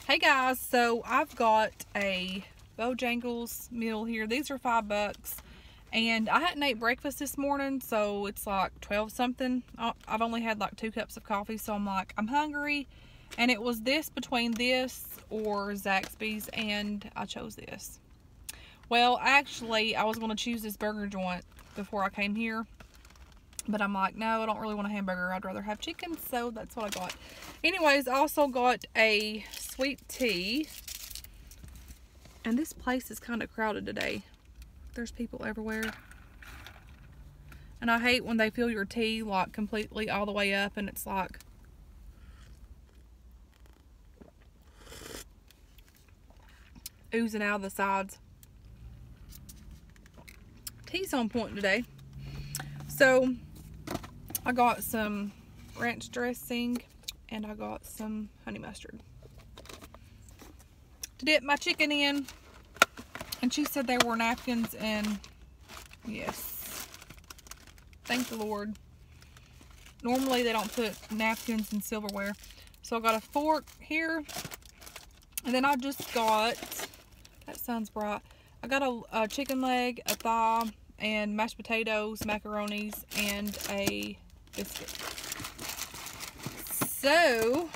Hey guys, so I've got a Bojangles meal here. These are $5 and I hadn't ate breakfast this morning, so it's like 12 something. I've only had like 2 cups of coffee, so I'm like, I'm hungry. And it was this between this or Zaxby's, and I chose this. Well, actually, I was going to choose this burger joint before I came here. But I'm like, no, I don't really want a hamburger. I'd rather have chicken, so that's what I got. Anyways, I also got a sweet tea. And this place is kind of crowded today. There's people everywhere. And I hate when they fill your tea like completely all the way up and it's like oozing out of the sides. Tea's on point today. So I got some ranch dressing and I got some honey mustard to dip my chicken in. And she said there were napkins, and yes, thank the Lord. Normally they don't put napkins in silverware. So I got a fork here, and then I just got, that sounds bright, I got a chicken leg, a thigh, and mashed potatoes, macaronis, and a biscuit. So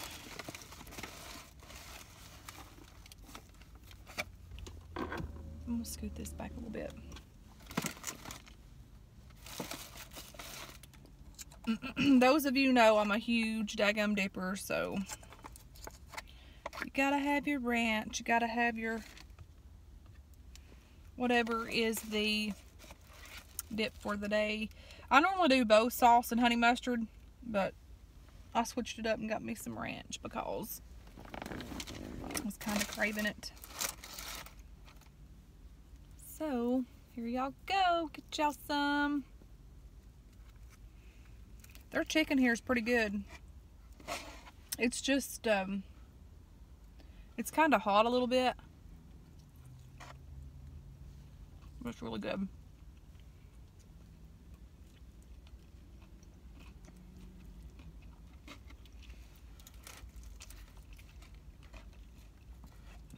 I'm gonna scoot this back a little bit. Those of you know I'm a huge daggum dipper, so you gotta have your ranch, you gotta have your whatever is the dip for the day. I normally do both sauce and honey mustard, but I switched it up and got me some ranch because I was kind of craving it. So here y'all go, get y'all some. Their chicken here is pretty good. It's just it's kind of hot a little bit, but it's really good.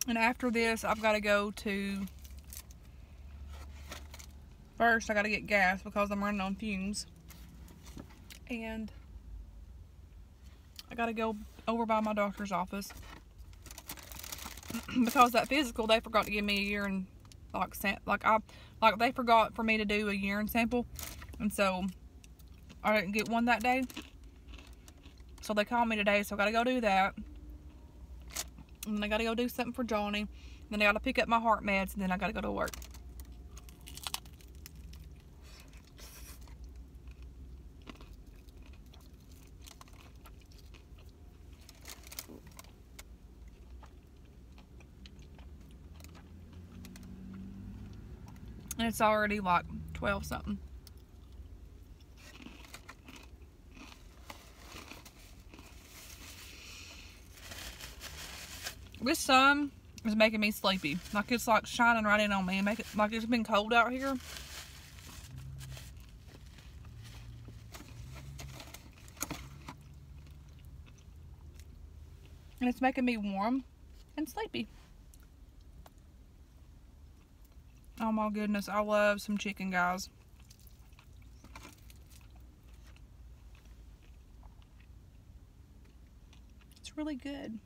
And after this, I've got to go to, first I got to get gas because I'm running on fumes. And I got to go over by my doctor's office because that physical, they forgot to give me a urine, like they forgot for me to do a urine sample. And so I didn't get one that day. So they called me today, so I got to go do that. And then I gotta go do something for Johnny. Then I gotta pick up my heart meds, and then I gotta go to work. And it's already like 12 something. This sun is making me sleepy. Like it's like shining right in on me and make it like it's been cold out here. And it's making me warm and sleepy. Oh my goodness, I love some chicken, guys. It's really good.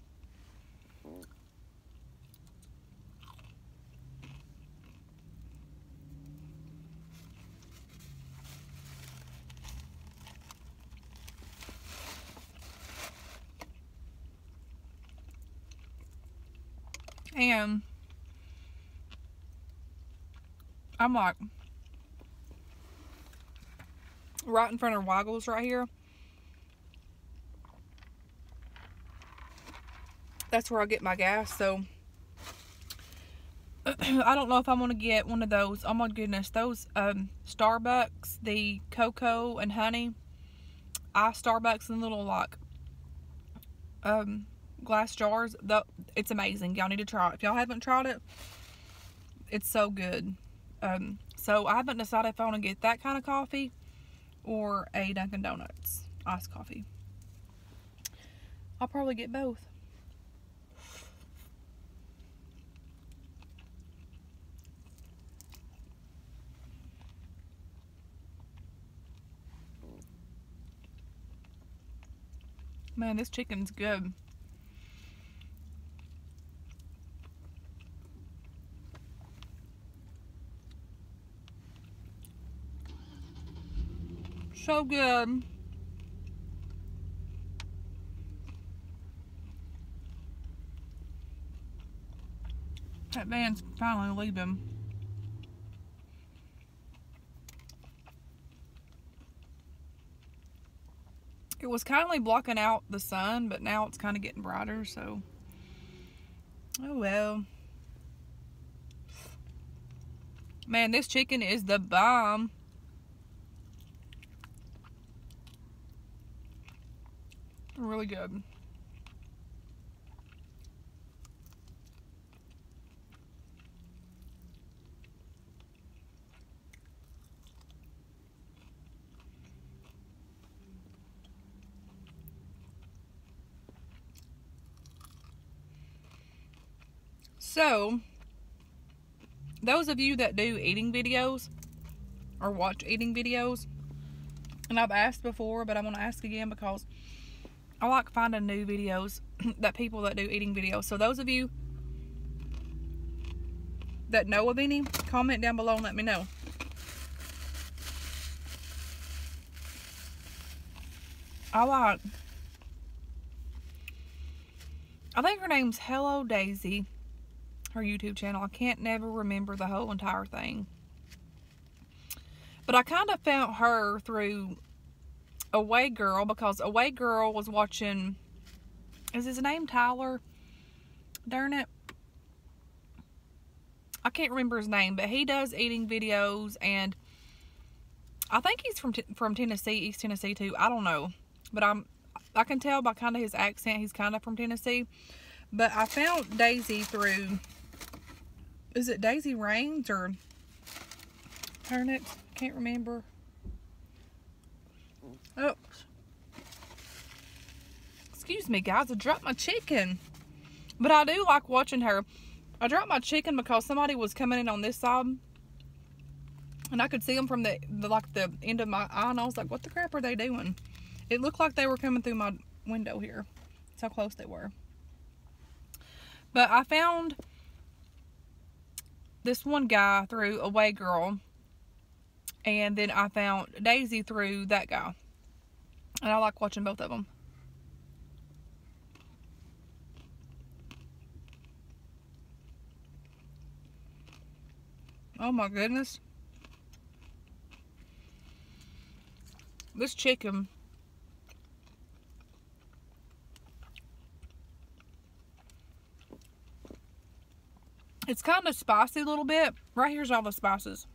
And I'm like right in front of Waggles right here. That's where I get my gas, so I don't know if I'm gonna get one of those. Oh my goodness, those Starbucks, the cocoa and honey Starbucks in little like glass jars. It's amazing. Y'all need to try it. If y'all haven't tried it, it's so good. So I haven't decided if I want to get that kind of coffee or a Dunkin' Donuts iced coffee. I'll probably get both. Man, this chicken's good. So good. That van's finally leaving. It was kind of blocking out the sun, but now it's kind of getting brighter, so oh well. Man, this chicken is the bomb. Really good. So, those of you that do eating videos or watch eating videos, and I've asked before, but I want to ask again because I like finding new videos that people that do eating videos. So those of you that know of any, comment down below and let me know. I think her name's Hello Daisy, her YouTube channel. I can't never remember the whole entire thing. But I kind of found her through Away Girl, because Away Girl was watching, is his name Tyler? Darn it. I can't remember his name, but he does eating videos, and I think he's from Tennessee, East Tennessee too. I don't know, but I can tell by kind of his accent he's kind of from Tennessee. But I found Daisy through, is it Daisy Rains or Turnip? Can't remember. Oops. Excuse me, guys. I dropped my chicken. But I do like watching her. I dropped my chicken because somebody was coming in on this side. And I could see them from the end of my eye. And I was like, what the crap are they doing? It looked like they were coming through my window here. That's how close they were. But I found this one guy through Away Girl. And then I found Daisy through that guy. And I like watching both of them. Oh my goodness. This chicken. It's kind of spicy a little bit. Right here's all the spices.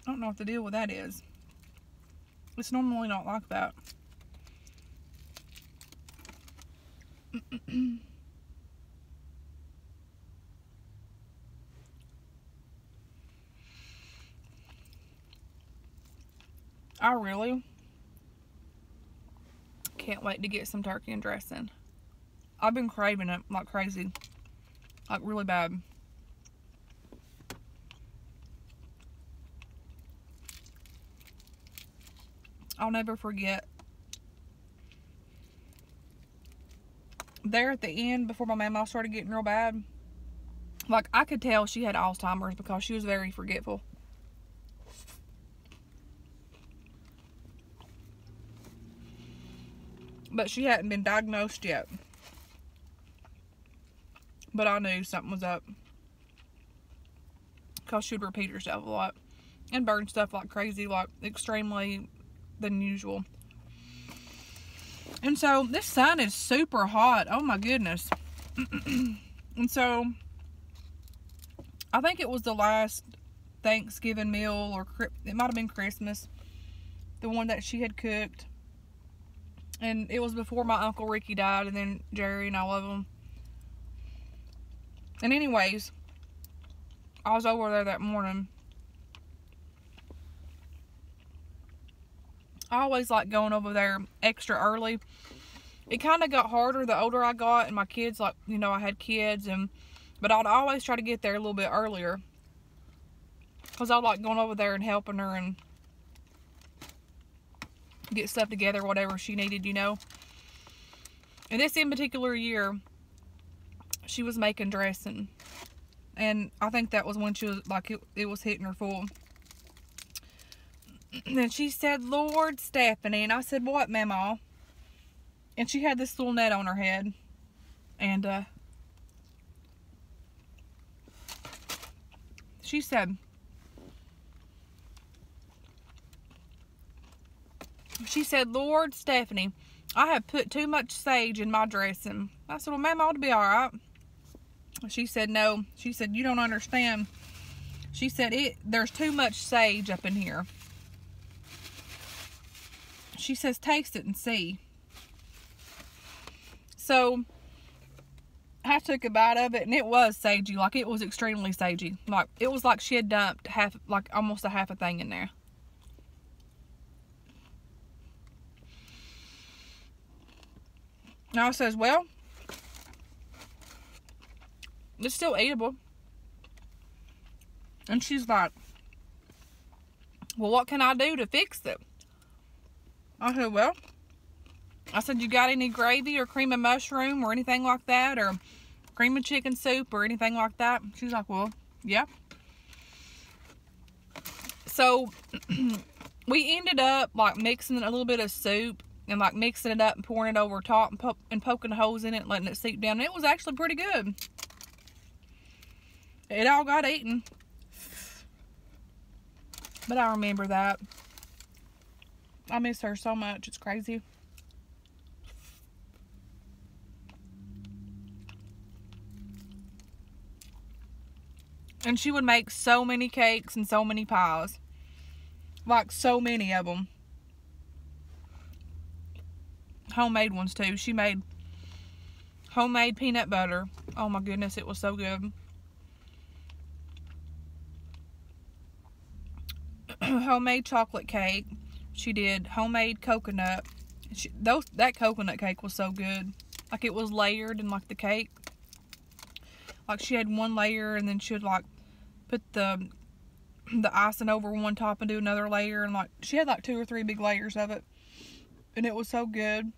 I don't know what the deal with that is. It's normally not like that. I really can't wait to get some turkey and dressing. I've been craving it like crazy. Like really bad. I'll never forget. There at the end, before my mama started getting real bad, like I could tell she had Alzheimer's because she was very forgetful. But she hadn't been diagnosed yet. But I knew something was up. Because she would repeat herself a lot. And burn stuff like crazy, like extremely than usual. And so this sun is super hot. Oh my goodness. And so I think it was the last Thanksgiving meal, or it might have been Christmas, the one that she had cooked. And it was before my Uncle Ricky died, and then Jerry and all of them. And anyways, I was over there that morning. I always like going over there extra early. It kind of got harder the older I got, and my kids, like, you know, I had kids, but I'd always try to get there a little bit earlier. Because I like going over there and helping her and get stuff together, whatever she needed, you know. And this in particular year, she was making dressing. And I think that was when she was, like, it was hitting her full. And she said, Lord, Stephanie. And I said, what, Mama? And she had this little net on her head. And, she said, Lord, Stephanie, I have put too much sage in my dressing. I said, well, Ma'am, I ought to be all right. She said, no. She said, you don't understand. She said, there's too much sage up in here. She says, taste it and see. So, I took a bite of it, and it was sagey. Like, it was extremely sagey. Like, it was like she had dumped almost a half a thing in there. And I says, well, it's still eatable. And she's like, well, what can I do to fix it? I said, well, you got any gravy or cream of mushroom or anything like that? Or cream of chicken soup or anything like that? She's like, well, yeah. So, we ended up, like, mixing a little bit of soup and, like, mixing it up and pouring it over top and poking holes in it and letting it seep down. And it was actually pretty good. It all got eaten. But I remember that. I miss her so much. It's crazy. And she would make so many cakes and so many pies. Like, so many of them. Homemade ones, too. She made homemade peanut butter. Oh, my goodness. It was so good. Homemade chocolate cake. She did homemade coconut. That coconut cake was so good. Like, it was layered in, like, the cake. Like, she had one layer, and then she would, like, put the icing over one top and do another layer. And, like, she had, like, 2 or 3 big layers of it. And it was so good.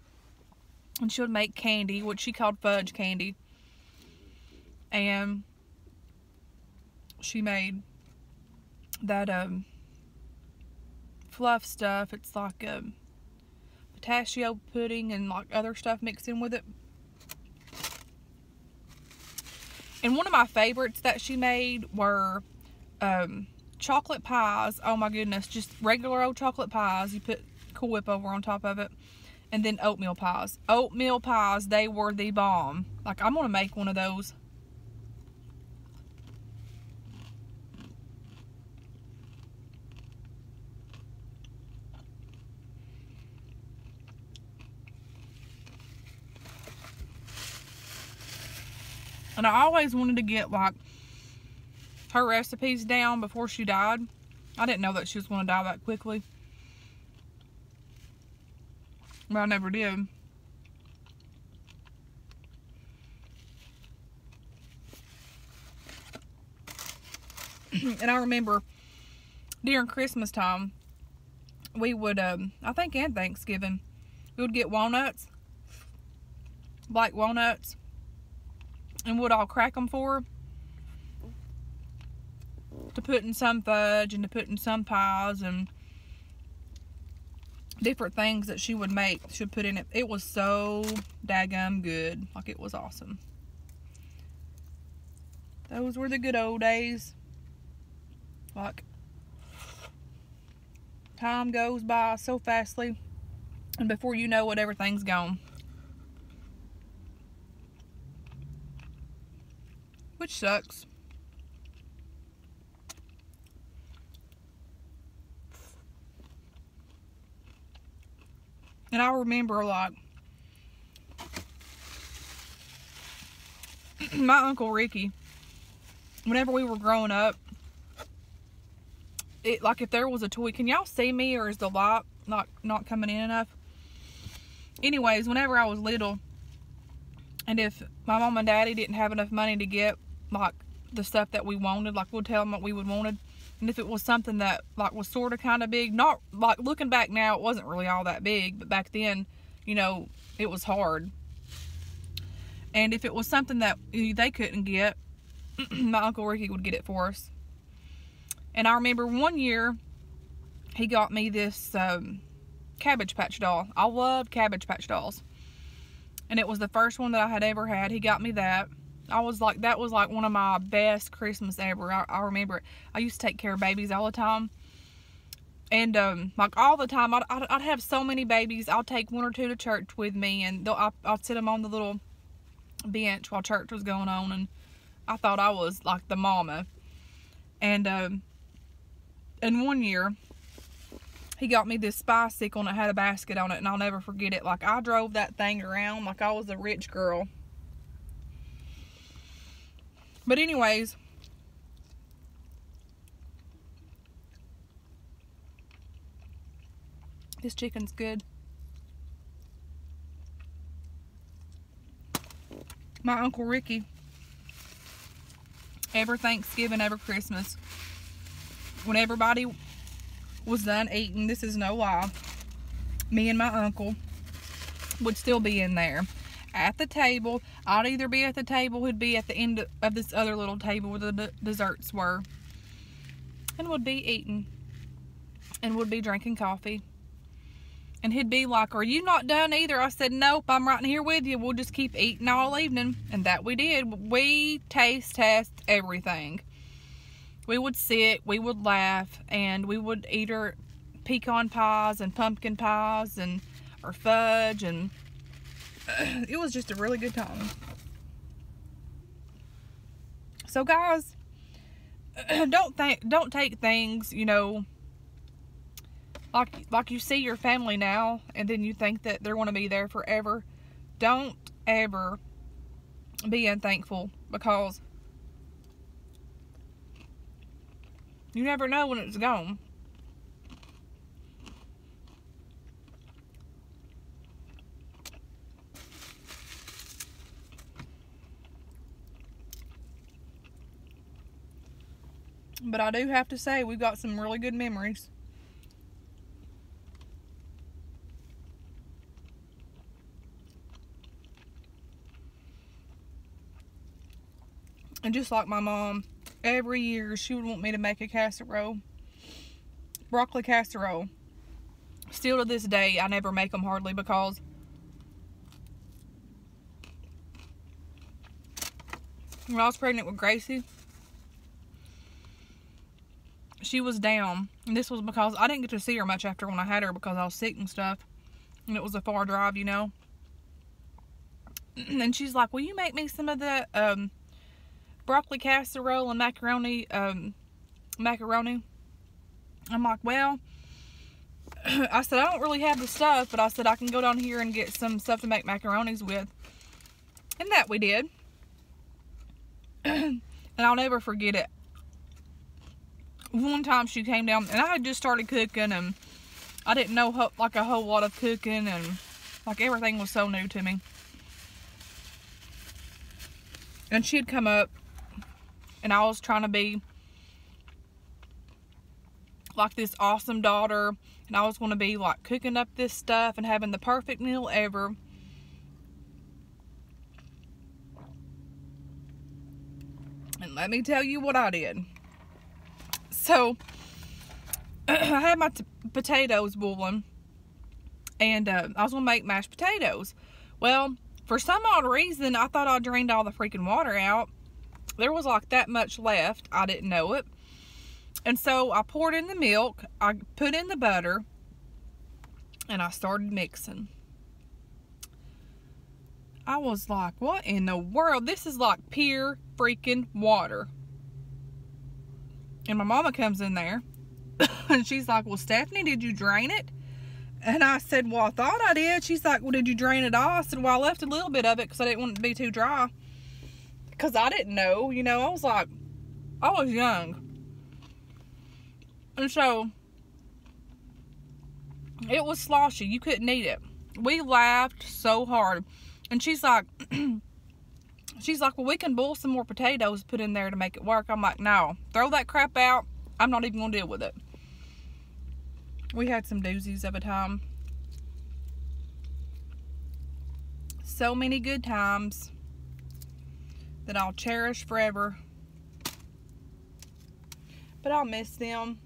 And she would make candy, which she called fudge candy. And she made that, fluff stuff. It's like pistachio pudding and like other stuff mixed in with it. And one of my favorites that she made were chocolate pies. Oh my goodness, just regular old chocolate pies. You put Cool Whip over on top of it. And then oatmeal pies. Oatmeal pies, they were the bomb. Like, I'm gonna make one of those. And I always wanted to get, like, her recipes down before she died. I didn't know that she was going to die that quickly. But I never did. And I remember during Christmas time, we would, I think, and Thanksgiving, we would get walnuts. Black walnuts. And would all crack them for her to put in some fudge and to put in some pies and different things that she would make. She would put in it. It was so daggum good. Like, it was awesome. Those were the good old days. Like, time goes by so fastly, and before you know it, everything's gone. Which sucks. And I remember, like, my Uncle Ricky, whenever we were growing up, like, if there was a toy, can y'all see me, or is the light not coming in enough? Anyways, whenever I was little, and if my mom and daddy didn't have enough money to get, like, the stuff that we wanted, like, we'd tell them what we would wanted, And if it was something that like was sort of kind of big, not like looking back now, it wasn't really all that big, but back then, you know, it was hard. And if it was something that they couldn't get, my Uncle Ricky would get it for us. And I remember one year, he got me this Cabbage Patch doll. I love Cabbage Patch dolls. And it was the first one that I had ever had. He got me that. I was like, that was like one of my best Christmas ever. I remember it. I used to take care of babies all the time. And like all the time, I'd have so many babies. I'll take one or two to church with me, and I'd sit them on the little bench while church was going on, and I thought I was like the mama. And one year, he got me this bicycle and it had a basket on it, and I'll never forget it. Like, I drove that thing around like I was a rich girl. But anyways, this chicken's good. My Uncle Ricky, every Thanksgiving, every Christmas, when everybody was done eating, this is no lie, me and my uncle would still be in there at the table. I'd either be at the table, he'd be at the end of this other little table where the desserts were, and would be eating and would be drinking coffee. And he'd be like, "Are you not done either?" I said, "Nope, I'm right here with you. We'll just keep eating all evening." And that we did. We taste test everything. We would sit, we would laugh, and we would eat our pecan pies and pumpkin pies and our fudge, and it was just a really good time. So guys, don't take things, you know, like you see your family now and then you think that they're going to be there forever. Don't ever be unthankful, because you never know when it's gone. But I do have to say, we've got some really good memories. And just like my mom, every year she would want me to make a casserole. Broccoli casserole. Still to this day, I never make them hardly, because when I was pregnant with Gracie, she was down. And this was because I didn't get to see her much after when I had her, because I was sick and stuff. And it was a far drive, you know. And she's like, "Will you make me some of the broccoli casserole and macaroni?" I'm like, "Well," I said, "I don't really have the stuff," but I said, "I can go down here and get some stuff to make macaronis with." And that we did. And I'll never forget it. One time she came down, and I had just started cooking, and I didn't know like a whole lot of cooking, and like everything was so new to me. And she'd come up, and I was trying to be like this awesome daughter, and I was going to be like cooking up this stuff and having the perfect meal ever. And let me tell you what I did. So, I had my potatoes boiling, and I was going to make mashed potatoes. Well, for some odd reason, I thought I drained all the freaking water out. There was like that much left. I didn't know it. And so I poured in the milk, I put in the butter, and I started mixing. I was like, what in the world? This is like pure freaking water. And my mama comes in there, and she's like, "Well, Stephanie, did you drain it?" And I said, "Well, I thought I did." She's like, "Well, did you drain it all?" I said, "Well, I left a little bit of it because I didn't want it to be too dry." Because I didn't know, you know, I was young. And so, it was sloshy. You couldn't eat it. We laughed so hard. And she's like, "Well, we can boil some more potatoes, put in there to make it work." I'm like, "No, throw that crap out. I'm not even going to deal with it. We had some doozies of a time. So many good times that I'll cherish forever. But I'll miss them.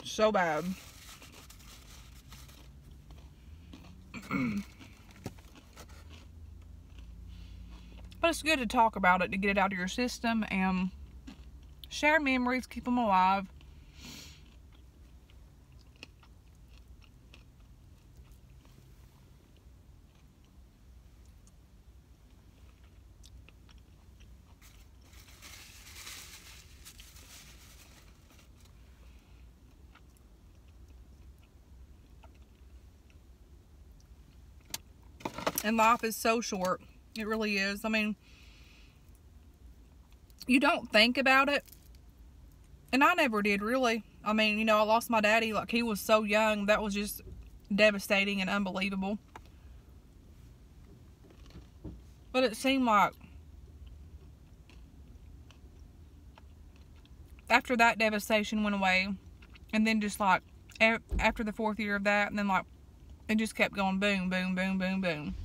So bad. But it's good to talk about it, to get it out of your system and share memories, keep them alive. And life is so short. It really is. I mean, you don't think about it. And I never did, really. I mean, you know, I lost my daddy. Like, he was so young. That was just devastating and unbelievable. But it seemed like after that devastation went away, and then just like after the 4th year of that, and then like it just kept going boom, boom, boom, boom, boom.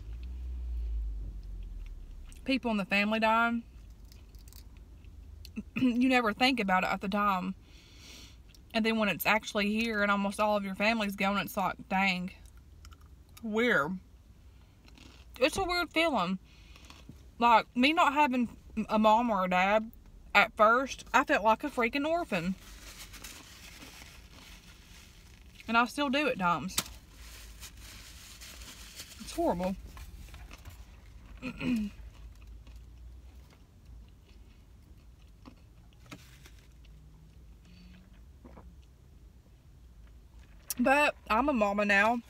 People in the family dying. You never think about it at the time. And then when it's actually here and almost all of your family's gone, it's like, dang. Weird. It's a weird feeling. Like, me not having a mom or a dad, at first, I felt like a freaking orphan. And I still do at times. It's horrible. But I'm a mama now,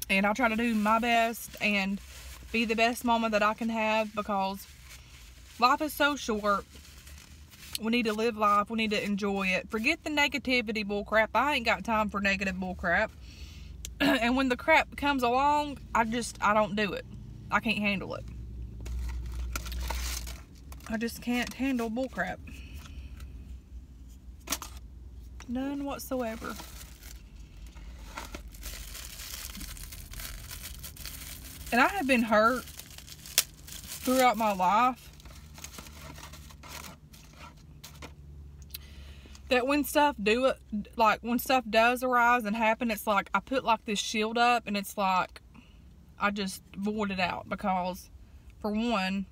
and I try to do my best and be the best mama that I can have, because life is so short. We need to live life. We need to enjoy it. Forget the negativity bullcrap. I ain't got time for negative bullcrap. And when the crap comes along, I don't do it. I can't handle it. I just can't handle bullcrap. None whatsoever. And I have been hurt throughout my life. That when stuff when stuff does arise and happen, it's like I put like this shield up, and it's like I just void it out, because for one,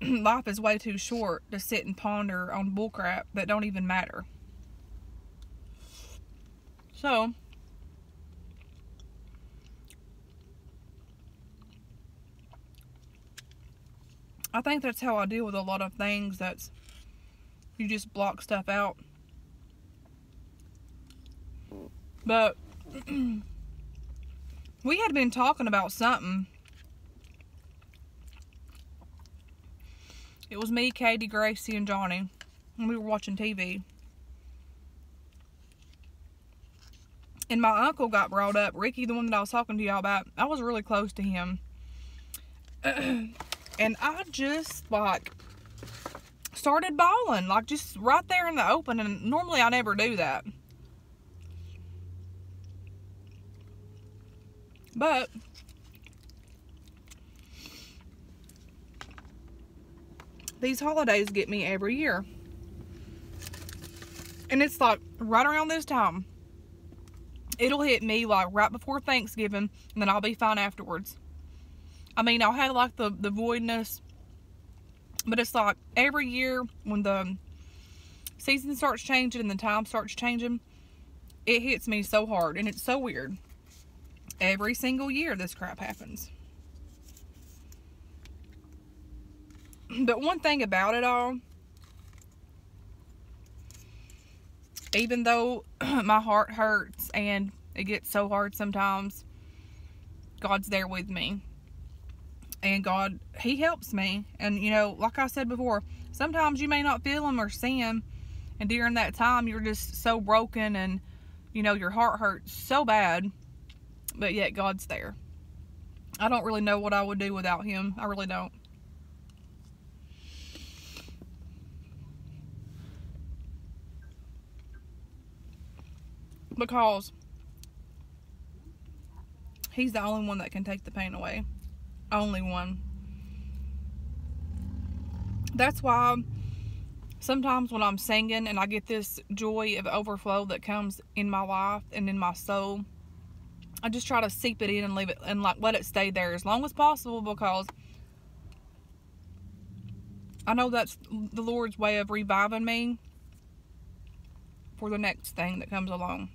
life is way too short to sit and ponder on bullcrap that don't even matter. So I think that's how I deal with a lot of things. That's, you just block stuff out. But we had been talking about something. It was me, Katie, Gracie, and Johnny, and we were watching TV. And my uncle got brought up. Ricky, the one that I was talking to y'all about, I was really close to him. And I just, like, started bawling. Like, just right there in the open. And normally I never do that. But these holidays get me every year. And it's like right around this time. It'll hit me like right before Thanksgiving, and then I'll be fine afterwards. I mean, I'll have like the voidness, but it's like every year when the season starts changing and the time starts changing, it hits me so hard, and it's so weird. Every single year this crap happens. But one thing about it all, even though my heart hurts and it gets so hard sometimes, God's there with me. And God, He helps me. And, you know, like I said before, sometimes you may not feel Him or see Him. And during that time, you're just so broken and, you know, your heart hurts so bad. But yet God's there. I don't really know what I would do without Him. I really don't. because He's the only one that can take the pain away. Only one. That's why sometimes when I'm singing and I get this joy of overflow that comes in my life and in my soul, I just try to seep it in and leave it and like let it stay there as long as possible, because I know that's the Lord's way of reviving me for the next thing that comes along.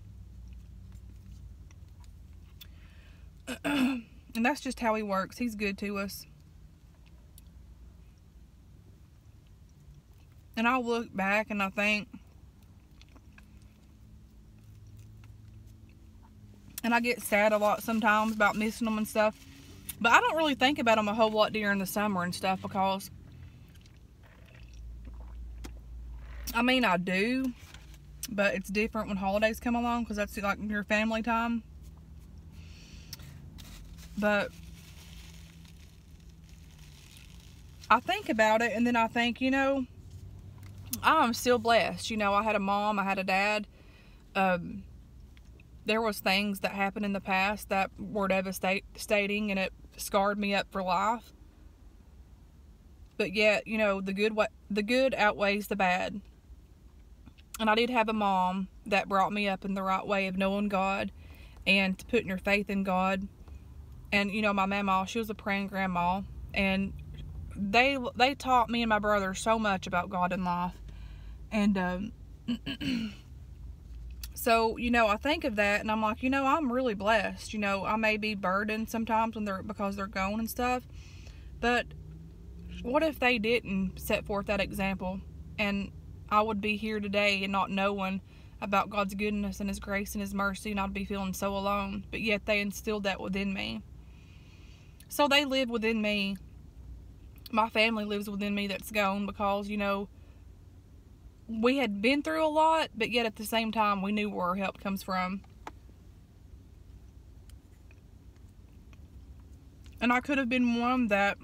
And that's just how He works. He's good to us. And I look back and I think, and I get sad a lot sometimes about missing them and stuff, but I don't really think about them a whole lot during the summer and stuff, because I mean, I do, but it's different when holidays come along, because that's like your family time. But I think about it, and then I think, you know, I'm still blessed. You know, I had a mom, I had a dad. There was things that happened in the past that were devastating, and it scarred me up for life. But yet, you know, the good outweighs the bad. And I did have a mom that brought me up in the right way of knowing God and putting your faith in God. And, you know, my mama, she was a praying grandma, and they taught me and my brother so much about God and life. And so, you know, I think of that and I'm like, you know, I'm really blessed. You know, I may be burdened sometimes because they're gone and stuff, but what if they didn't set forth that example, and I would be here today and not knowing about God's goodness and His grace and His mercy, and I'd be feeling so alone. But yet they instilled that within me. So they live within me. My family lives within me that's gone, because, you know, we had been through a lot, but yet at the same time we knew where our help comes from. And I could have been one that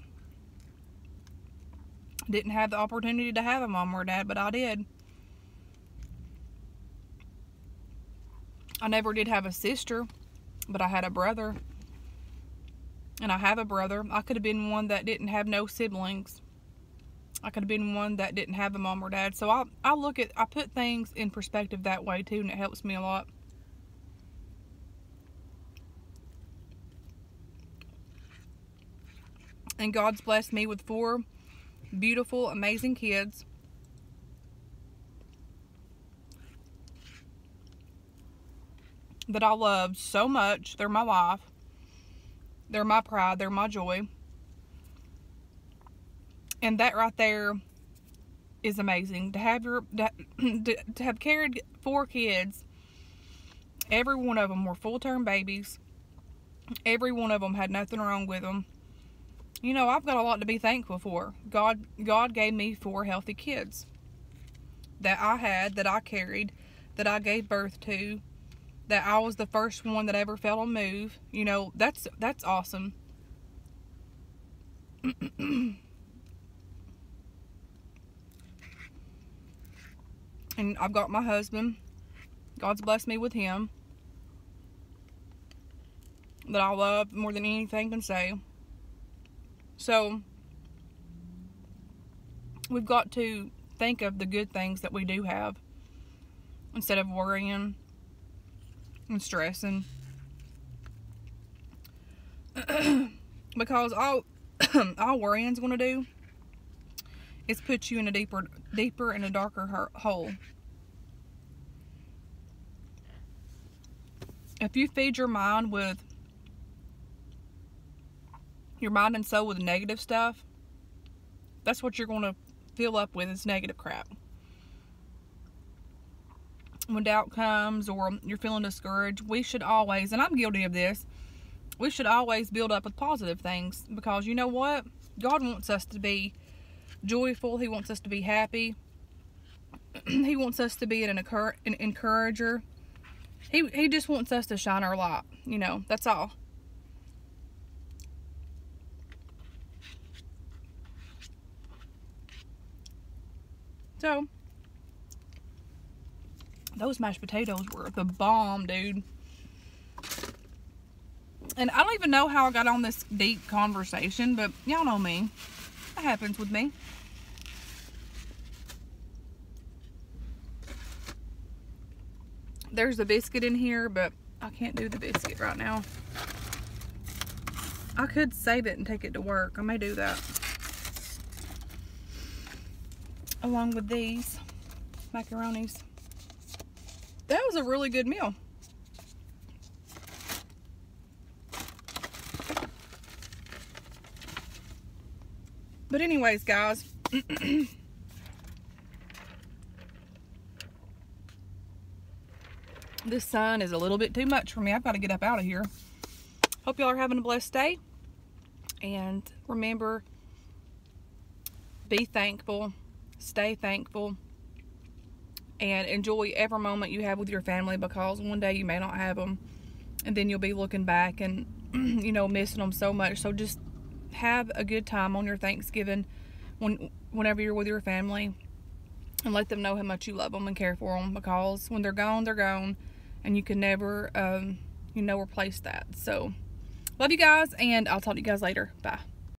didn't have the opportunity to have a mom or a dad, but I did. I never did have a sister, but I had a brother. And I have a brother. I could have been one that didn't have no siblings. I could have been one that didn't have a mom or dad. So I put things in perspective that way too, and it helps me a lot. And God's blessed me with 4 beautiful, amazing kids. That I love so much. They're my life. They're my pride. They're my joy. And that right there is amazing. To have carried 4 kids. Every one of them were full-term babies. Every one of them had nothing wrong with them. You know, I've got a lot to be thankful for. God gave me 4 healthy kids that I had, that I carried, that I gave birth to, that I was the first one that ever felt a move. You know, that's awesome. And I've got my husband. God's blessed me with him, that I love more than anything can say. So we've got to think of the good things that we do have, instead of worrying and stressing. Because all worrying's going to do is put you in a deeper and a darker hole. If you feed your mind and soul with negative stuff, that's what you're going to fill up with, is negative crap. When doubt comes or you're feeling discouraged, we should always, and I'm guilty of this, we should always build up with positive things, because you know what? God wants us to be joyful. He wants us to be happy. He wants us to be an encourager. He just wants us to shine our light. You know, that's all. So Those mashed potatoes were the bomb, dude. And I don't even know how I got on this deep conversation, but y'all know me. That happens with me. There's a biscuit in here, but I can't do the biscuit right now. I could save it and take it to work. I may do that. Along with these macaronis. That was a really good meal. But anyways, guys. This sun is a little bit too much for me. I've got to get up out of here. Hope y'all are having a blessed day. And remember, be thankful. Stay thankful. And enjoy every moment you have with your family, because one day you may not have them. And then you'll be looking back and, you know, missing them so much. So just have a good time on your Thanksgiving whenever you're with your family. And let them know how much you love them and care for them. Because when they're gone, they're gone. And you can never, replace that. So, love you guys. And I'll talk to you guys later. Bye.